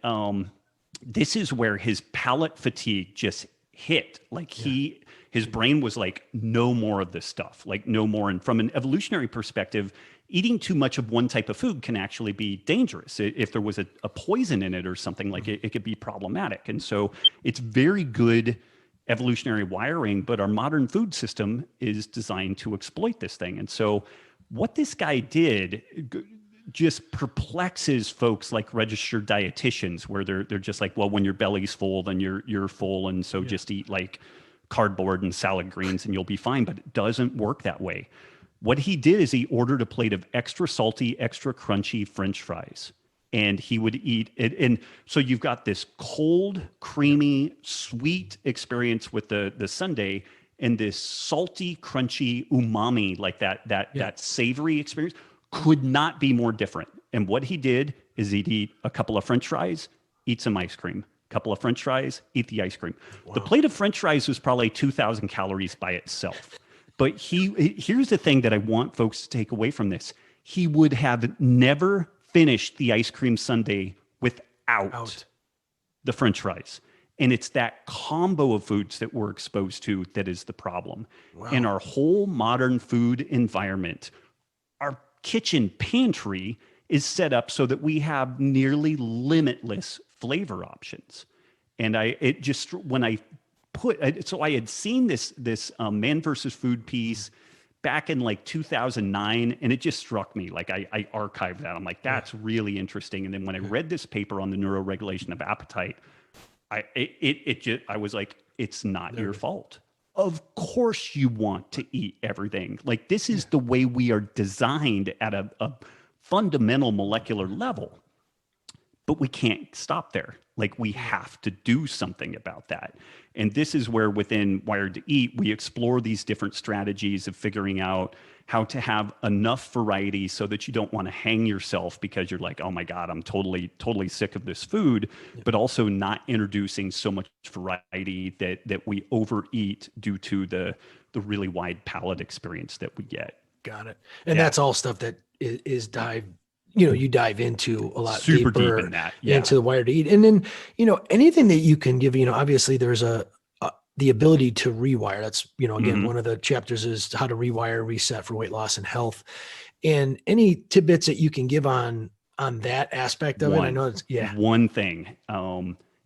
this is where his palate fatigue just hit. Like his brain was like, no more of this stuff, like no more. And from an evolutionary perspective, eating too much of one type of food can actually be dangerous. If there was a poison in it or something, like it could be problematic. And so it's very good evolutionary wiring, but our modern food system is designed to exploit this thing. And so what this guy did just perplexes folks like registered dietitians, where they're just like, well, when your belly's full, then you're full, and so just eat like cardboard and salad greens and you'll be fine. But it doesn't work that way. What he did is he ordered a plate of extra salty, extra crunchy French fries, and he would eat it. And so you've got this cold, creamy, sweet experience with the sundae, and this salty, crunchy umami, like that savory experience, could not be more different. And what he did is he'd eat a couple of French fries, eat some ice cream, couple of French fries, eat the ice cream. Wow. The plate of French fries was probably 2,000 calories by itself. But here's the thing that I want folks to take away from this. He would have never finished the ice cream sundae without the French fries. And it's that combo of foods that we're exposed to that is the problem. Wow. And our whole modern food environment, our kitchen pantry is set up so that we have nearly limitless flavor options. And I had seen this Man versus Food piece back in like 2009, and it just struck me. Like I archived that. I'm like, that's really interesting. And then when I read this paper on the neuroregulation of appetite, I was like, it's not your fault. Of course you want to eat everything. Like this is the way we are designed at a fundamental molecular level. But we can't stop there. Like we have to do something about that. And this is where within Wired to Eat, we explore these different strategies of figuring out how to have enough variety so that you don't want to hang yourself because you're like, oh my God, I'm totally sick of this food, but also not introducing so much variety that we overeat due to the really wide palate experience that we get. Got it. And that's all stuff that is you dive into a lot super deeper deep in that, into the Wired to Eat. And then, anything that you can give, obviously there's the ability to rewire. That's, again, one of the chapters is how to rewire, reset for weight loss and health. And any tidbits that you can give on that aspect of it. I know it's, one thing.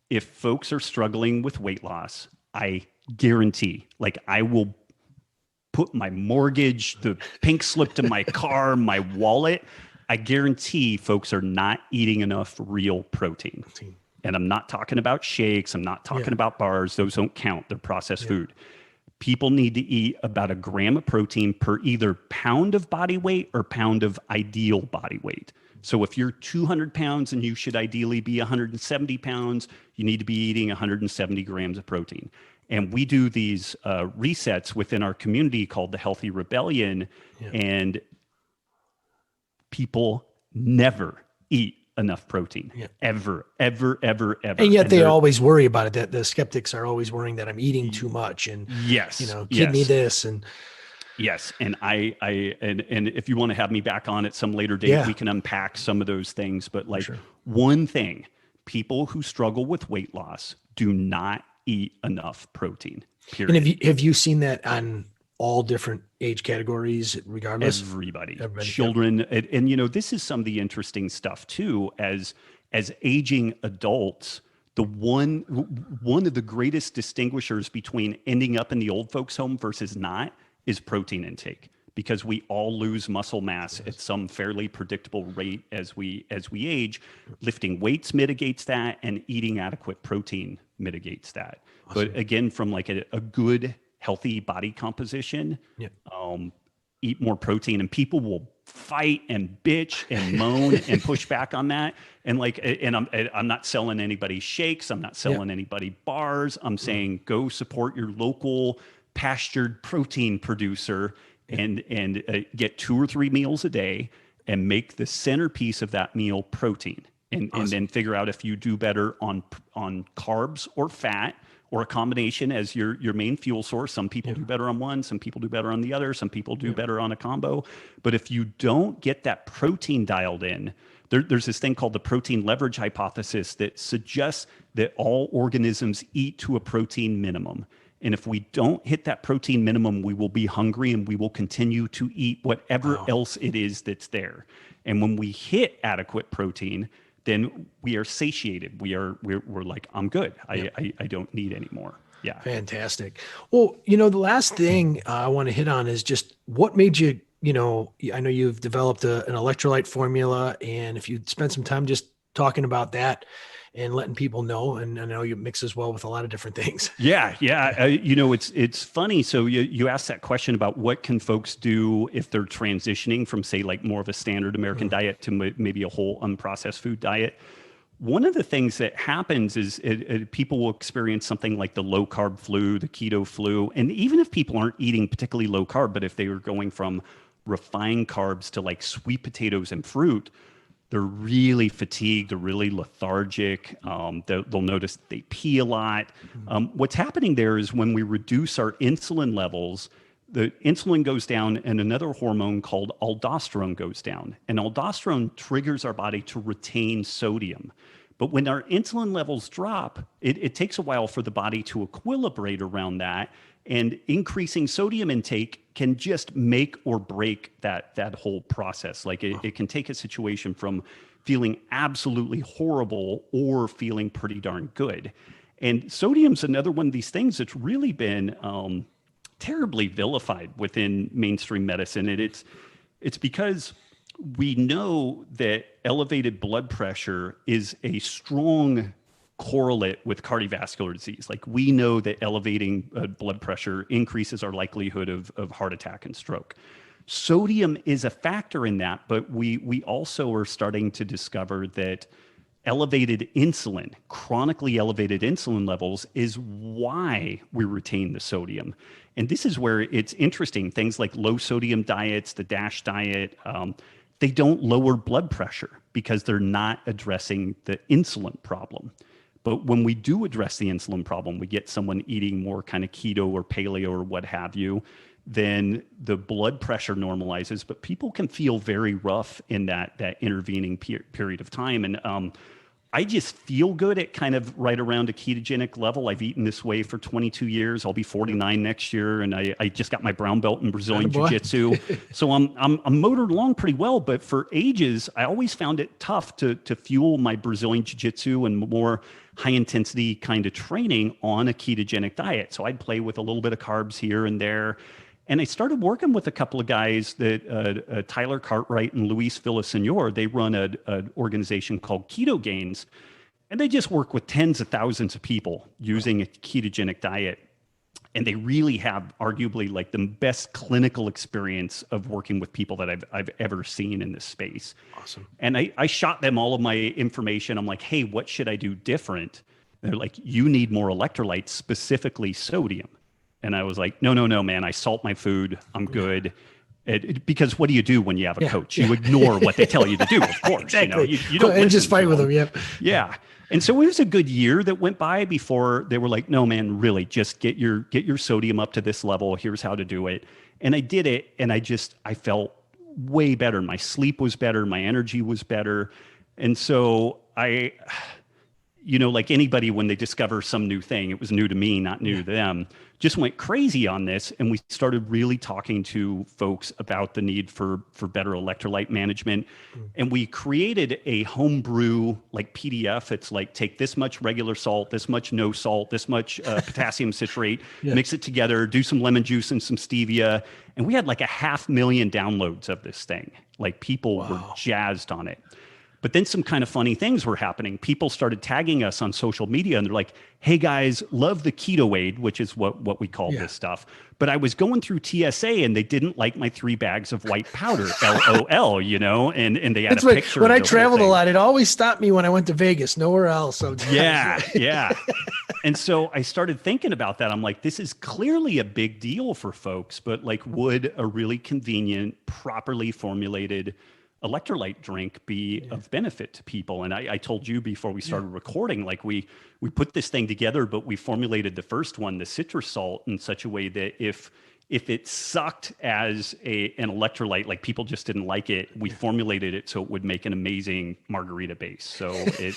If folks are struggling with weight loss, I guarantee, like I will put my mortgage, the pink slip to my car, my wallet, I guarantee folks are not eating enough real protein. And I'm not talking about shakes. I'm not talking about bars. Those don't count. They're processed food. People need to eat about 1 gram of protein per either pound of body weight or pound of ideal body weight. So if you're 200 pounds and you should ideally be 170 pounds, you need to be eating 170 grams of protein. And we do these resets within our community called the Healthy Rebellion. And people never eat enough protein, ever. And yet they always worry about it. That the skeptics are always worrying that I'm eating too much and kidney this and and and if you want to have me back on at some later date, we can unpack some of those things. But one thing, people who struggle with weight loss do not eat enough protein. Period. And have you seen that on all different age categories, regardless? Everybody children. And this is some of the interesting stuff too, as aging adults, one of the greatest distinguishers between ending up in the old folks home versus not is protein intake, because we all lose muscle mass at some fairly predictable rate as we age. Lifting weights mitigates that, and eating adequate protein mitigates that. Awesome. But again, from like a good healthy body composition, eat more protein, and people will fight and bitch and moan and push back on that. And I'm not selling anybody shakes. I'm not selling anybody bars. I'm saying go support your local pastured protein producer and get 2 or 3 meals a day and make the centerpiece of that meal protein. And then figure out if you do better on carbs or fat, or a combination as your main fuel source. Some people do better on one, some people do better on the other, some people do better on a combo. But if you don't get that protein dialed in, there's this thing called the protein leverage hypothesis that suggests that all organisms eat to a protein minimum. And if we don't hit that protein minimum, we will be hungry and we will continue to eat whatever else it is that's there. And when we hit adequate protein, then we are satiated. We're like, I'm good. I don't need any more. Yeah. Fantastic. Well, the last thing I want to hit on is just what made you, I know you've developed an electrolyte formula, and if you spend some time just talking about that and letting people know, and I know you mix as well with a lot of different things. Yeah. It's funny. So you asked that question about what can folks do if they're transitioning from, say, like more of a standard American diet to maybe a whole unprocessed food diet. One of the things that happens is people will experience something like the low carb flu, the keto flu. And even if people aren't eating particularly low carb, but if they are going from refined carbs to like sweet potatoes and fruit, they're really fatigued, they're really lethargic. They'll notice they pee a lot. What's happening there is when we reduce our insulin levels, the insulin goes down and another hormone called aldosterone goes down. And aldosterone triggers our body to retain sodium. But when our insulin levels drop, it takes a while for the body to equilibrate around that. And increasing sodium intake can just make or break that whole process. Like it can take a situation from feeling absolutely horrible or feeling pretty darn good. And sodium's another one of these things that's really been terribly vilified within mainstream medicine. And it's because we know that elevated blood pressure is a strong correlate with cardiovascular disease. Like we know that elevating blood pressure increases our likelihood of heart attack and stroke. Sodium is a factor in that, but we also are starting to discover that elevated insulin, chronically elevated insulin levels is why we retain the sodium. And this is where it's interesting. Things like low sodium diets, the DASH diet, they don't lower blood pressure because they're not addressing the insulin problem. But when we do address the insulin problem, we get someone eating more kind of keto or paleo or what have you, then the blood pressure normalizes, but people can feel very rough in that intervening period of time. And I just feel good at kind of right around a ketogenic level. I've eaten this way for 22 years. I'll be 49 next year. And I just got my brown belt in Brazilian Jiu-Jitsu. So I'm motored along pretty well, but for ages, I always found it tough to fuel my Brazilian Jiu-Jitsu and more high intensity kind of training on a ketogenic diet. So I'd play with a little bit of carbs here and there. And I started working with a couple of guys that Tyler Cartwright and Luis Villasenor. They run an organization called Keto Gains, and they just work with tens of thousands of people using a ketogenic diet. And they really have arguably like the best clinical experience of working with people that I've ever seen in this space. Awesome. And I shot them all of my information. I'm like, hey, what should I do different? And they're like, you need more electrolytes, specifically sodium. And I was like, no, man, I salt my food. I'm good. Because what do you do when you have a coach? You ignore what they tell you to do, of course. Exactly. You don't and just fight with them. Yep. Yeah. And so it was a good year that went by before they were like, no, man, really just get your sodium up to this level. Here's how to do it. And I did it. And I felt way better. My sleep was better. My energy was better. And so like anybody, when they discover some new thing, it was new to me, not new to them, just went crazy on this. And we started really talking to folks about the need for better electrolyte management. And we created a homebrew like PDF. It's like, take this much regular salt, this much no salt, this much potassium citrate, mix it together, do some lemon juice and some stevia. And we had like 500,000 downloads of this thing. Like people were jazzed on it. But then some kind of funny things were happening. People started tagging us on social media and they're like, hey guys, love the keto aid, which is what we call this stuff. But I was going through TSA and they didn't like my 3 bags of white powder, LOL, and they had a picture. When I traveled a lot, it always stopped me when I went to Vegas, nowhere else. Sometimes. Yeah. And so I started thinking about that. I'm like, this is clearly a big deal for folks, but like, would a really convenient, properly formulated electrolyte drink be of benefit to people? And I told you before we started recording, like we put this thing together, but we formulated the first one, the citrus salt, in such a way that if if it sucked as an electrolyte, like people just didn't like it, we formulated it so it would make an amazing margarita base. So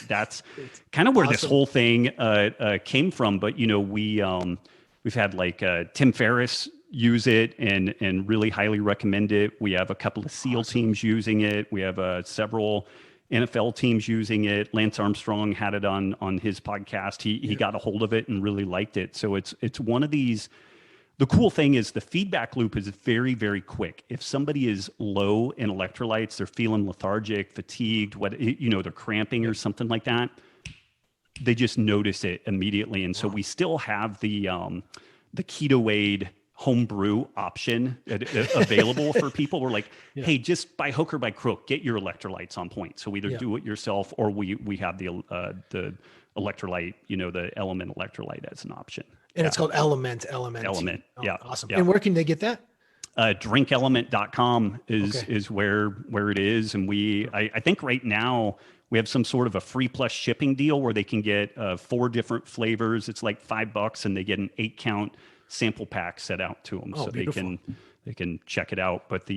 that's kind of where this whole thing came from. But, we've had like Tim Ferriss use it and really highly recommend it. We have a couple of SEAL teams using it. We have several NFL teams using it. Lance Armstrong had it on his podcast. He got a hold of it and really liked it. So it's one of these. The cool thing is the feedback loop is very, very quick. If somebody is low in electrolytes, they're feeling lethargic, fatigued, they're cramping or something like that, they just notice it immediately. And so we still have the Keto Aid home brew option available for people. We're like, hey, just by hook or by crook, get your electrolytes on point. So either do it yourself, or we have the electrolyte, the Element electrolyte as an option. And it's called Element. Element. Yeah. Awesome. Yeah. And where can they get that? Drinkelement.com is where it is. And I think right now we have some sort of a free plus shipping deal where they can get 4 different flavors. It's like $5 and they get an 8-count sample pack set out to them. So beautiful. they can check it out. But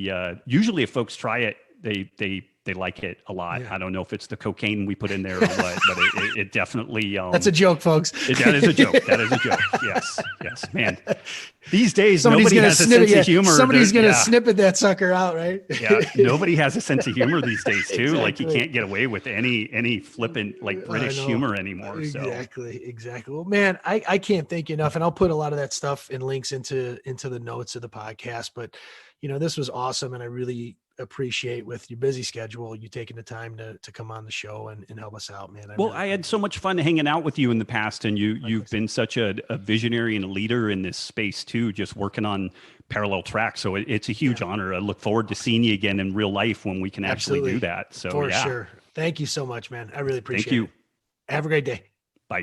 usually if folks try it, they like it a lot. I don't know if it's the cocaine we put in there or what, but it definitely. That's a joke, folks. That is a joke. That is a joke. Yes, man. These days, nobody has a sense of humor. Somebody's going to snippet that sucker out, right? Yeah, nobody has a sense of humor these days, too. Exactly. Like you can't get away with any flippant like British humor anymore. Exactly. Well, man, I can't thank you enough, and I'll put a lot of that stuff and links into the notes of the podcast. But this was awesome, and I really appreciate with your busy schedule, you taking the time to come on the show and help us out, man. I had so much fun hanging out with you in the past, and you've been such a visionary and a leader in this space too, just working on parallel tracks. So it's a huge honor. I look forward to seeing you again in real life when we can actually do that. So for sure. Thank you so much, man. I really appreciate it. Thank you. Have a great day. Bye.